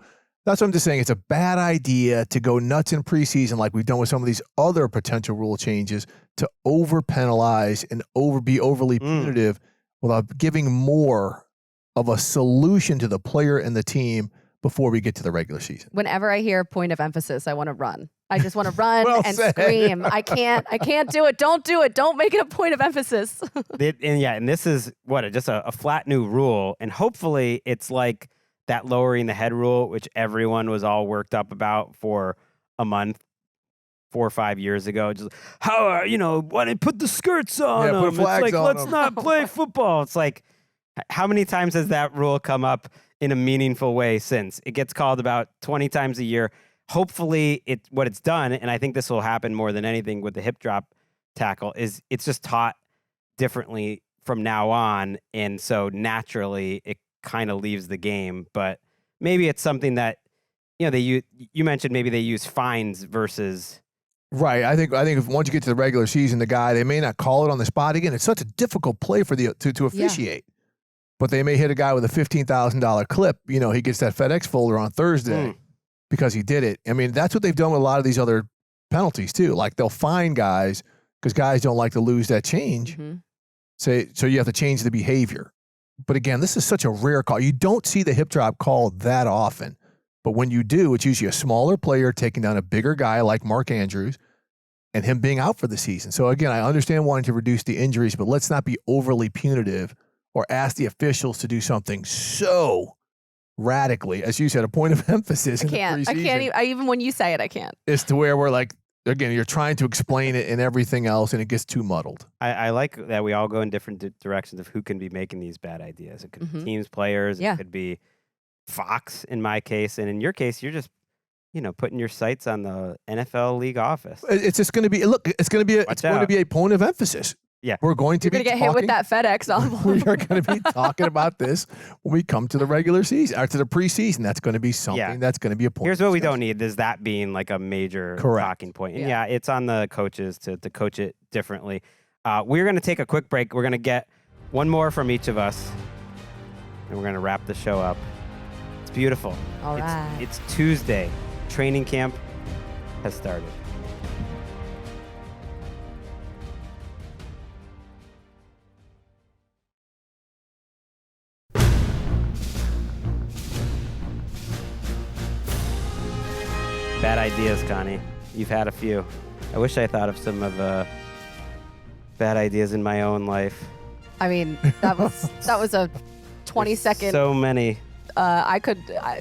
[SPEAKER 3] that's what I'm just saying. It's a bad idea to go nuts in preseason like we've done with some of these other potential rule changes to over-penalize and be overly punitive without giving more of a solution to the player and the team before we get to the regular season.
[SPEAKER 2] Whenever I hear point of emphasis, I want to run. I just want to run
[SPEAKER 3] Well
[SPEAKER 2] and
[SPEAKER 3] said.
[SPEAKER 2] scream. I can't do it. Don't do it. Don't make it a point of emphasis.
[SPEAKER 1] And this is just a flat new rule. And hopefully it's like that lowering the head rule, which everyone was all worked up about for a month, 4 or 5 years ago. Just why they put the skirts on them?
[SPEAKER 3] Put flags
[SPEAKER 1] it's like,
[SPEAKER 3] on
[SPEAKER 1] let's
[SPEAKER 3] them.
[SPEAKER 1] not play football. It's like, how many times has that rule come up in a meaningful way since? It gets called about 20 times a year. Hopefully what it's done, and I think this will happen more than anything with the hip drop tackle, is it's just taught differently from now on. And so naturally it kind of leaves the game, but maybe it's something that, you mentioned maybe they use fines versus.
[SPEAKER 3] Right. I think if once you get to the regular season, they may not call it on the spot again. It's such a difficult play for to officiate. But they may hit a guy with a $15,000 clip. He gets that FedEx folder on Thursday because he did it. I mean, that's what they've done with a lot of these other penalties too. Like they'll fine guys because guys don't like to lose that change. So you have to change the behavior. But again, this is such a rare call. You don't see the hip drop call that often. But when you do, it's usually a smaller player taking down a bigger guy like Mark Andrews and him being out for the season. So again, I understand wanting to reduce the injuries, but let's not be overly punitive or ask the officials to do something so radically, as you said, a point of emphasis.
[SPEAKER 2] I can't even when you say it, I can't.
[SPEAKER 3] It's to where we're like, again, you're trying to explain it and everything else, and it gets too muddled.
[SPEAKER 1] I like that we all go in different directions of who can be making these bad ideas. It could be teams, players. It could be Fox in my case. And in your case, you're just, putting your sights on the NFL league office.
[SPEAKER 3] It's just going to be, it's going to be a point of emphasis.
[SPEAKER 1] Yeah.
[SPEAKER 3] We're going to
[SPEAKER 2] get hit with that FedEx envelope.
[SPEAKER 3] We are going to be talking about this when we come to the regular season or to the preseason. That's going to be something that's going to be a point.
[SPEAKER 1] Here's what we don't need is that being like a major talking point. And it's on the coaches to coach it differently. We're going to take a quick break. We're going to get one more from each of us, and we're going to wrap the show up. It's beautiful.
[SPEAKER 2] All right.
[SPEAKER 1] It's Tuesday. Training camp has started. Bad ideas, Connie. You've had a few. I wish I thought of some of bad ideas in my own life.
[SPEAKER 2] I mean, that was a 20-second.
[SPEAKER 1] So many.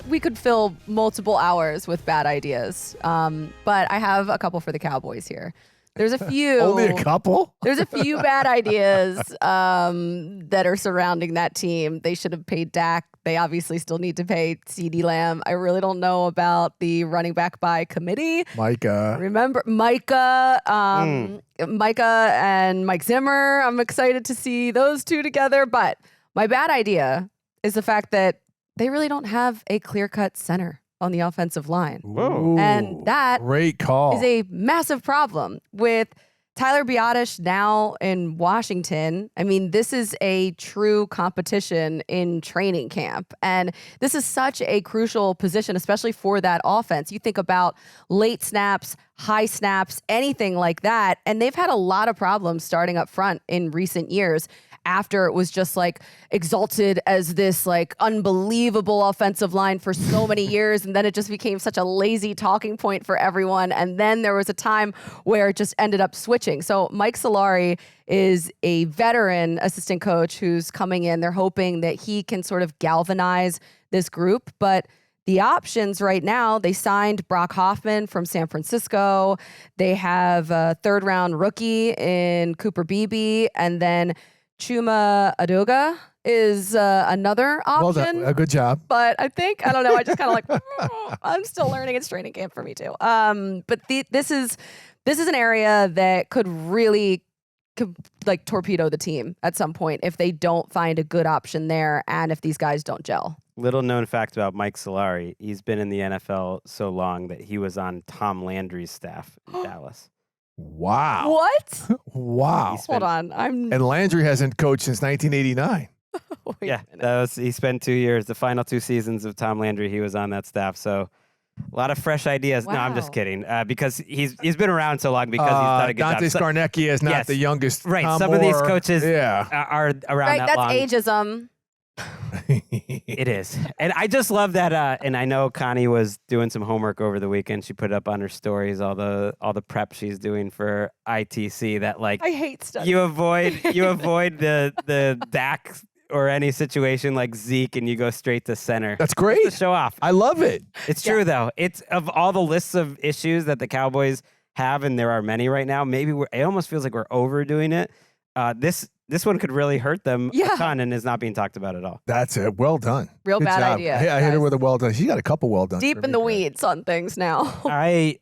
[SPEAKER 2] We could fill multiple hours with bad ideas. But I have a couple for the Cowboys here. There's a few.
[SPEAKER 3] Only a couple?
[SPEAKER 2] There's a few bad ideas that are surrounding that team. They should have paid Dak. They obviously still need to pay CeeDee Lamb. I really don't know about the running back by committee.
[SPEAKER 3] Micah.
[SPEAKER 2] Remember Micah and Mike Zimmer. I'm excited to see those two together. But my bad idea is the fact that they really don't have a clear-cut center on the offensive line.
[SPEAKER 3] Whoa.
[SPEAKER 2] And that
[SPEAKER 3] great call.
[SPEAKER 2] is a massive problem with Tyler Biadasz now in Washington. I mean, this is a true competition in training camp. And this is such a crucial position, especially for that offense. You think about late snaps, high snaps, anything like that. And they've had a lot of problems starting up front in recent years after it was just like exalted as this like unbelievable offensive line for so many years. And then it just became such a lazy talking point for everyone. And then there was a time where it just ended up switching. So Mike Solari is a veteran assistant coach who's coming in. They're hoping that he can sort of galvanize this group, but the options right now, they signed Brock Hoffman from San Francisco. They have a 3rd-round rookie in Cooper Beebe, and then Chuma Adoga is another option.
[SPEAKER 3] Well done. A good job.
[SPEAKER 2] But I don't know. I just kind of like, I'm still learning. It's training camp for me too. But this is an area that could really like torpedo the team at some point if they don't find a good option there and if these guys don't gel.
[SPEAKER 1] Little known fact about Mike Solari: he's been in the NFL so long that he was on Tom Landry's staff in Dallas.
[SPEAKER 3] Wow.
[SPEAKER 2] What?
[SPEAKER 3] Wow.
[SPEAKER 2] Hold on.
[SPEAKER 3] And Landry hasn't coached since 1989.
[SPEAKER 1] He spent 2 years, the final 2 seasons of Tom Landry, he was on that staff. So a lot of fresh ideas. No, I'm just kidding. Because he's been around so long because he's done a good
[SPEAKER 3] Dante
[SPEAKER 1] job.
[SPEAKER 3] Scarnecchia is not the youngest.
[SPEAKER 1] Right.
[SPEAKER 3] Tom
[SPEAKER 1] Some of these
[SPEAKER 3] Moore,
[SPEAKER 1] coaches are around that long.
[SPEAKER 2] That's ageism.
[SPEAKER 1] It is. And I just love that. And I know Connie was doing some homework over the weekend. She put up on her stories all the prep she's doing for ITC. That like
[SPEAKER 2] I hate stuff.
[SPEAKER 1] you avoid the Dak or any situation like Zeke, and you go straight to center.
[SPEAKER 3] That's great.
[SPEAKER 1] To show off.
[SPEAKER 3] I love it.
[SPEAKER 1] It's true though. It's of all the lists of issues that the Cowboys have, and there are many right now. Maybe it almost feels like we're overdoing it. This one could really hurt them a ton and is not being talked about at all.
[SPEAKER 3] That's it. Well done.
[SPEAKER 2] Real
[SPEAKER 3] Good
[SPEAKER 2] bad
[SPEAKER 3] job.
[SPEAKER 2] idea.
[SPEAKER 3] Hey, I hit her with a well done. She got a couple well done.
[SPEAKER 2] Deep in the weeds on things now.
[SPEAKER 1] I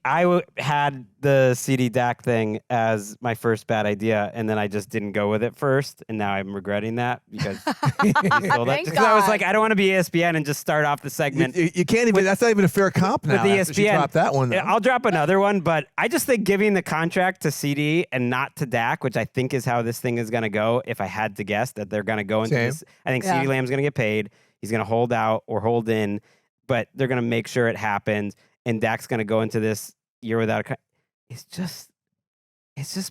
[SPEAKER 1] had the CD Dak thing as my first bad idea, and then I just didn't go with it first, and now I'm regretting that because you stole that. Because I was like, I don't want to be ESPN and just start off the segment.
[SPEAKER 3] You can't even. That's not even a fair comp now.
[SPEAKER 1] With
[SPEAKER 3] After she
[SPEAKER 1] ESPN,
[SPEAKER 3] dropped that one. Though.
[SPEAKER 1] I'll drop another one, but I just think giving the contract to CD and not to Dak, which I think is how this thing is going to go. If I had to guess that they're going to go into this, I think CD Lamb's going to get paid. He's going to hold out or hold in, but they're going to make sure it happens. And Dak's going to go into this year without a. It's just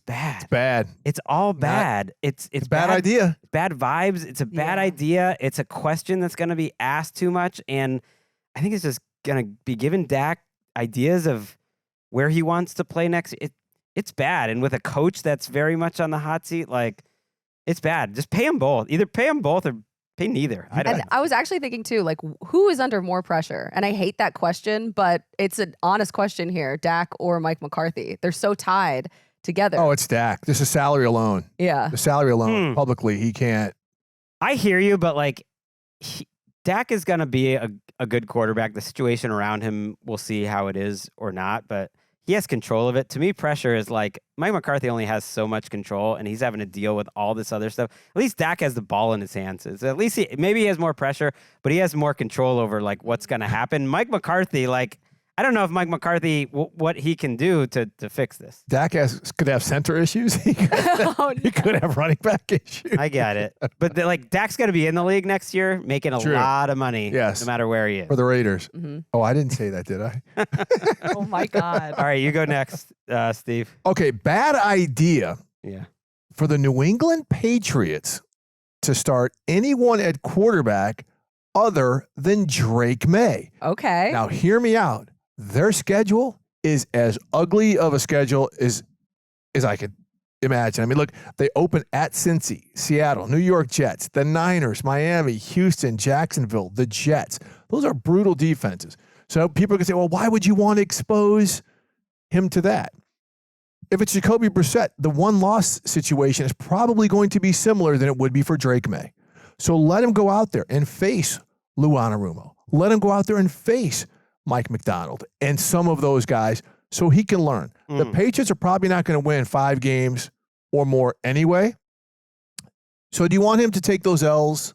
[SPEAKER 1] bad.
[SPEAKER 3] It's bad.
[SPEAKER 1] It's all bad. It's
[SPEAKER 3] a bad idea.
[SPEAKER 1] Bad vibes. It's a bad idea. It's a question that's going to be asked too much, and I think it's just going to be giving Dak ideas of where he wants to play next. It's bad, and with a coach that's very much on the hot seat, like it's bad. Just pay them both. Either pay them both or pay neither.
[SPEAKER 2] I was actually thinking too, like who is under more pressure? And I hate that question, but it's an honest question here: Dak or Mike McCarthy? They're so tied together.
[SPEAKER 3] Oh, it's Dak. Just the salary alone.
[SPEAKER 2] Yeah.
[SPEAKER 3] The salary alone. Publicly, he can't.
[SPEAKER 1] I hear you, but like Dak is going to be a good quarterback. The situation around him, we'll see how it is or not, but he has control of it. To me, pressure is like Mike McCarthy only has so much control, and he's having to deal with all this other stuff. At least Dak has the ball in his hands. At least maybe he has more pressure, but he has more control over like what's going to happen. Mike McCarthy, like, I don't know if Mike McCarthy, what he can do to fix this.
[SPEAKER 3] Dak could have center issues. He could have running back issues.
[SPEAKER 1] I get it. But Dak's going to be in the league next year, making a lot of money no matter where he is.
[SPEAKER 3] For the Raiders. Mm-hmm. Oh, I didn't say that, did I?
[SPEAKER 2] Oh, my God.
[SPEAKER 1] All right, you go next, Steve.
[SPEAKER 3] Okay, bad idea for the New England Patriots to start anyone at quarterback other than Drake Maye.
[SPEAKER 2] Okay.
[SPEAKER 3] Now, hear me out. Their schedule is as ugly of a schedule as I could imagine. I mean, look, they open at Cincy, Seattle, New York Jets, the Niners, Miami, Houston, Jacksonville, the Jets. Those are brutal defenses. So people can say, well, why would you want to expose him to that? If it's Jacoby Brissett, the one-loss situation is probably going to be similar than it would be for Drake Maye. So let him go out there and face Lou Anarumo. Let him go out there and face Mike McDonald and some of those guys so he can learn. The Patriots are probably not going to win 5 games or more anyway. So do you want him to take those L's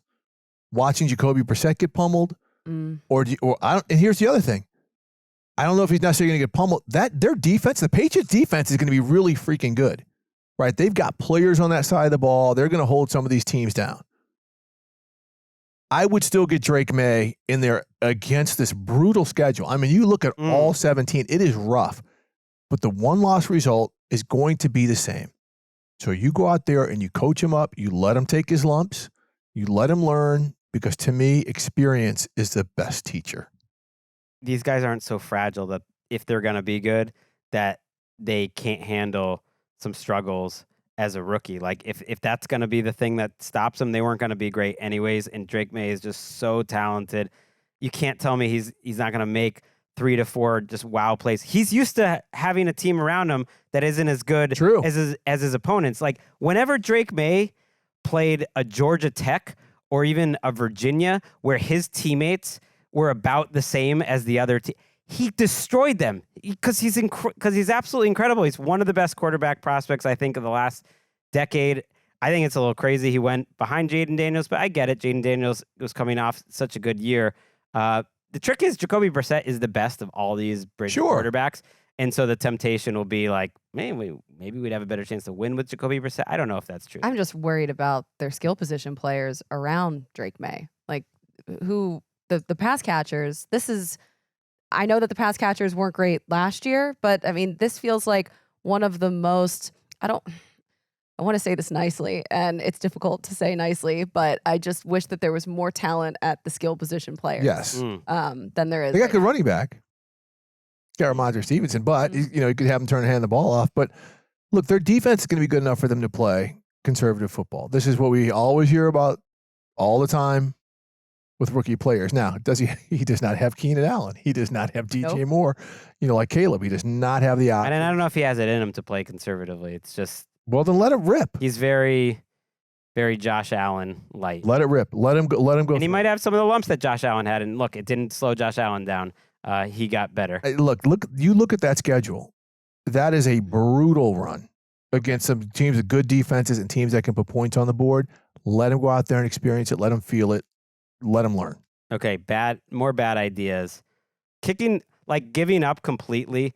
[SPEAKER 3] watching Jacoby Brissett get pummeled? And here's the other thing. I don't know if he's necessarily going to get pummeled. Their defense, the Patriots defense is going to be really freaking good, right? They've got players on that side of the ball. They're going to hold some of these teams down. I would still get Drake Maye in there against this brutal schedule. I mean, you look at all 17, it is rough, but the one-loss result is going to be the same. So you go out there and you coach him up, you let him take his lumps, you let him learn, because to me, experience is the best teacher.
[SPEAKER 1] These guys aren't so fragile that if they're going to be good, that they can't handle some struggles as a rookie. Like if that's going to be the thing that stops them, they weren't going to be great anyways. And Drake Maye is just so talented. you can't tell me he's not going to make 3 to 4 just wow plays. He's used to having a team around him that isn't as good as his opponents. Like whenever Drake Maye played a Georgia Tech or even a Virginia where his teammates were about the same as the other team, he destroyed them because he's absolutely incredible. He's one of the best quarterback prospects, I think, of the last decade. I think it's a little crazy he went behind Jaden Daniels, but I get it. Jaden Daniels was coming off such a good year. The trick is Jacoby Brissett is the best of all these bridge quarterbacks. And so the temptation will be like, maybe we'd have a better chance to win with Jacoby Brissett. I don't know if that's true.
[SPEAKER 2] I'm just worried about their skill position players around Drake Maye. Like who the pass catchers, I know that the pass catchers weren't great last year, but I mean, this feels like one of the most, I want to say this nicely, and it's difficult to say nicely, but I just wish that there was more talent at the skill position players.
[SPEAKER 3] Yes.
[SPEAKER 2] Than there is.
[SPEAKER 3] They got good running back. Got Ramondre Stevenson, but you could have them turn and hand the ball off. But look, their defense is going to be good enough for them to play conservative football. This is what we always hear about all the time with rookie players. Now, does he does not have Keenan Allen. He does not have DJ Moore, like Caleb. He does not have the option.
[SPEAKER 1] And I don't know if he has it in him to play conservatively. It's just,
[SPEAKER 3] well, then let it rip.
[SPEAKER 1] He's very, very Josh Allen light.
[SPEAKER 3] Let it rip. Let him go.
[SPEAKER 1] And he might have some of the lumps that Josh Allen had. And look, it didn't slow Josh Allen down. He got better.
[SPEAKER 3] Look. You look at that schedule. That is a brutal run against some teams with good defenses and teams that can put points on the board. Let him go out there and experience it. Let him feel it. Let him learn.
[SPEAKER 1] Okay, more bad ideas. Giving up completely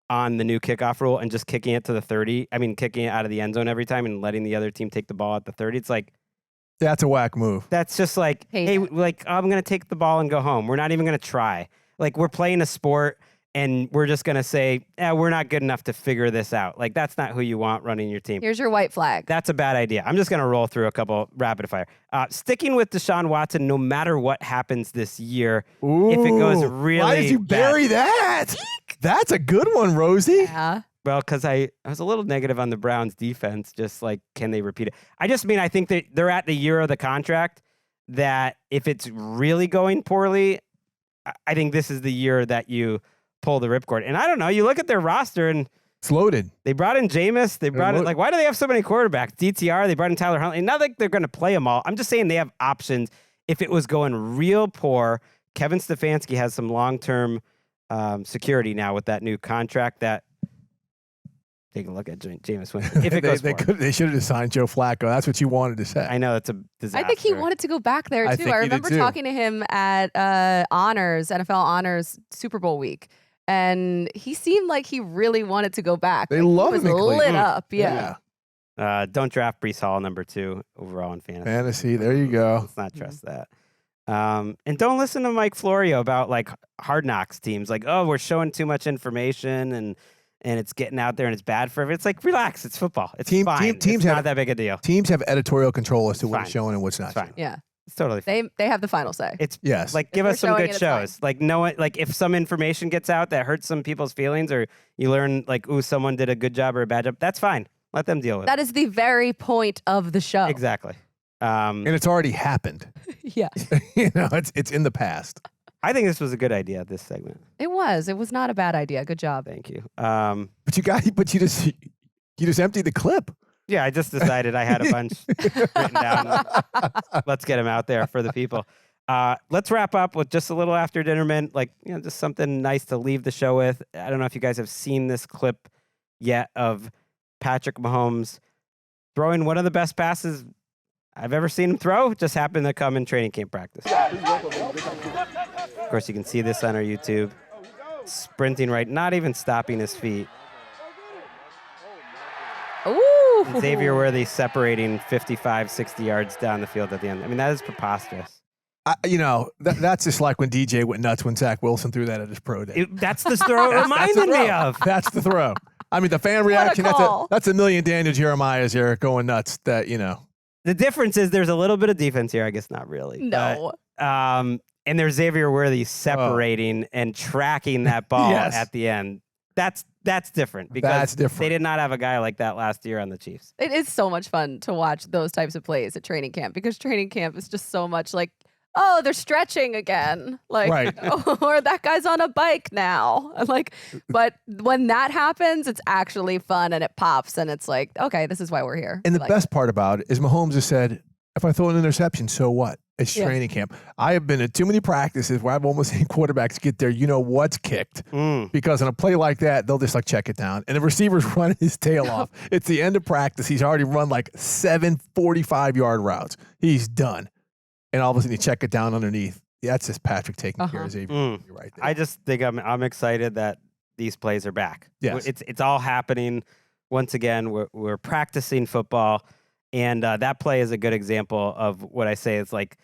[SPEAKER 1] on the new kickoff rule and just kicking it to the 30. I mean, kicking it out of the end zone every time and letting the other team take the ball at the 30. It's like,
[SPEAKER 3] that's a whack move.
[SPEAKER 1] That's just like, hey, I'm going to take the ball and go home. We're not even going to try. Like, we're playing a sport and we're just going to say, we're not good enough to figure this out. Like, that's not who you want running your team.
[SPEAKER 2] Here's your white flag.
[SPEAKER 1] That's a bad idea. I'm just going to roll through a couple rapid fire. Sticking with Deshaun Watson, no matter what happens this year, if it goes really
[SPEAKER 3] why did you bury that? That's a good one, Rosie.
[SPEAKER 2] Yeah.
[SPEAKER 1] Well, because I was a little negative on the Browns defense, just like, can they repeat it? I think that they're at the year of the contract that if it's really going poorly, I think this is the year that you pull the ripcord. And I don't know, you look at their roster and
[SPEAKER 3] it's loaded.
[SPEAKER 1] They brought in Jameis. They brought in, why do they have so many quarterbacks? DTR, they brought in Tyler Huntley. Not like they're going to play them all. I'm just saying they have options. If it was going real poor, Kevin Stefanski has some long-term security now with that new contract that take a look at Jameis Winston. If it goes
[SPEAKER 3] they should have signed Joe Flacco. That's what you wanted to say.
[SPEAKER 1] I know, that's a disaster.
[SPEAKER 2] I think he wanted to go back there too. I remember talking to him at NFL Honors Super Bowl week, and he seemed like he really wanted to go back.
[SPEAKER 3] They love him.
[SPEAKER 2] He was lit up. Yeah.
[SPEAKER 1] Don't draft Breece Hall number 2 overall in fantasy.
[SPEAKER 3] Fantasy, there you go.
[SPEAKER 1] Let's not trust that. And don't listen to Mike Florio about like Hard Knocks teams. Like, oh, we're showing too much information and it's getting out there and it's bad for everyone. It's like, relax. It's football. It's fine. Teams not that big a deal.
[SPEAKER 3] Teams have editorial control as to what's shown and what's not shown.
[SPEAKER 2] Yeah.
[SPEAKER 1] It's totally fine.
[SPEAKER 2] They have the final say.
[SPEAKER 1] It's like, give us some good shows. Like, if some information gets out that hurts some people's feelings or you learn like, ooh, someone did a good job or a bad job, that's fine. Let them deal with it.
[SPEAKER 2] That is the very point of the show.
[SPEAKER 1] Exactly.
[SPEAKER 3] And it's already happened.
[SPEAKER 2] Yeah.
[SPEAKER 3] It's in the past.
[SPEAKER 1] I think this was a good idea, this segment.
[SPEAKER 2] It was. It was not a bad idea. Good job.
[SPEAKER 1] Thank you.
[SPEAKER 3] But you just emptied the clip.
[SPEAKER 1] Yeah, I just decided I had a bunch written down. Let's get them out there for the people. Let's wrap up with just a little after dinner mint, just something nice to leave the show with. I don't know if you guys have seen this clip yet of Patrick Mahomes throwing one of the best passes I've ever seen him throw. Just happened to come in training camp practice. Of course, you can see this on our YouTube. Sprinting right, not even stopping his feet.
[SPEAKER 2] Ooh.
[SPEAKER 1] And Xavier Worthy separating 55, 60 yards down the field at the end. I mean, that is preposterous.
[SPEAKER 3] That's just like when DJ went nuts when Zach Wilson threw that at his pro day.
[SPEAKER 1] That's the throw it reminded me of.
[SPEAKER 3] That's the throw. I mean, the fan reaction, that's a million Daniel Jeremiah's here going nuts that,
[SPEAKER 1] The difference is there's a little bit of defense here. I guess not really.
[SPEAKER 2] No.
[SPEAKER 1] But, and there's Xavier Worthy separating and tracking that ball at the end. That's different because they did not have a guy like that last year on the Chiefs.
[SPEAKER 2] It is so much fun to watch those types of plays at training camp because training camp is just so much like oh, they're stretching again. Like,
[SPEAKER 3] Right.
[SPEAKER 2] or that guy's on a bike now. Like, but when that happens, it's actually fun and it pops and it's like, okay, this is why we're here.
[SPEAKER 3] And the
[SPEAKER 2] Like,
[SPEAKER 3] best part about it is Mahomes has said, if I throw an interception, so what? It's training camp. I have been at too many practices where I've almost seen quarterbacks get there, what's kicked. Because in a play like that, they'll just check it down. And the receiver's running his tail off. It's the end of practice. He's already run 7 45-yard routes. He's done. And all of a sudden you check it down underneath. That's just Patrick taking care of Xavier. You're right there.
[SPEAKER 1] I just think I'm excited that these plays are back.
[SPEAKER 3] Yes.
[SPEAKER 1] It's all happening. Once again, we're practicing football. And that play is a good example of what I say. It's like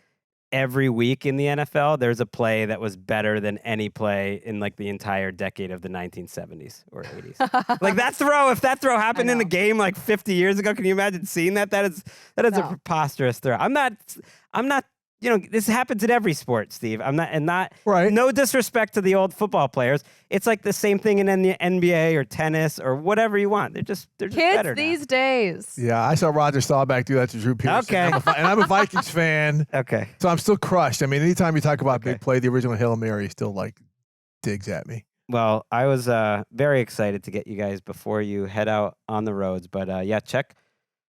[SPEAKER 1] every week in the NFL, there's a play that was better than any play in the entire decade of the 1970s or 80s. If that throw happened in the game 50 years ago, can you imagine seeing that? That is a preposterous throw. I'm not, this happens in every sport, Steve.
[SPEAKER 3] Right.
[SPEAKER 1] No disrespect to the old football players. It's the same thing in the NBA or tennis or whatever you want. They're just
[SPEAKER 2] kids
[SPEAKER 1] better
[SPEAKER 2] these
[SPEAKER 1] now.
[SPEAKER 2] days.
[SPEAKER 3] Yeah, I saw Roger Staubach do that to Drew Pearson.
[SPEAKER 1] Okay.
[SPEAKER 3] And I'm a Vikings fan.
[SPEAKER 1] Okay.
[SPEAKER 3] So I'm still crushed. I mean, anytime you talk about big play, the original Hail Mary still digs at me.
[SPEAKER 1] Well, I was very excited to get you guys before you head out on the roads. But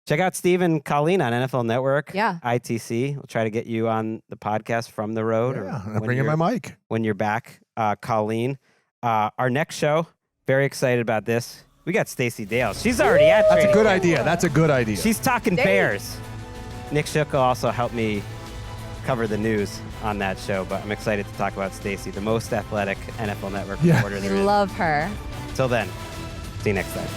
[SPEAKER 1] check out Steve and Colleen on NFL Network.
[SPEAKER 2] Yeah.
[SPEAKER 1] ITC. We'll try to get you on the podcast from the road.
[SPEAKER 3] Yeah,
[SPEAKER 1] or
[SPEAKER 3] I'm bringing my mic.
[SPEAKER 1] when you're back, Colleen. Our next show, very excited about this. We got Stacey Dale. She's already at
[SPEAKER 3] That's a
[SPEAKER 1] training
[SPEAKER 3] good
[SPEAKER 1] camp.
[SPEAKER 3] idea. That's a good idea.
[SPEAKER 1] She's talking Bears. Nick Shook will also help me cover the news on that show, but I'm excited to talk about Stacey, the most athletic NFL Network reporter
[SPEAKER 2] We
[SPEAKER 1] there is.
[SPEAKER 2] love her.
[SPEAKER 1] Till then, see you next time.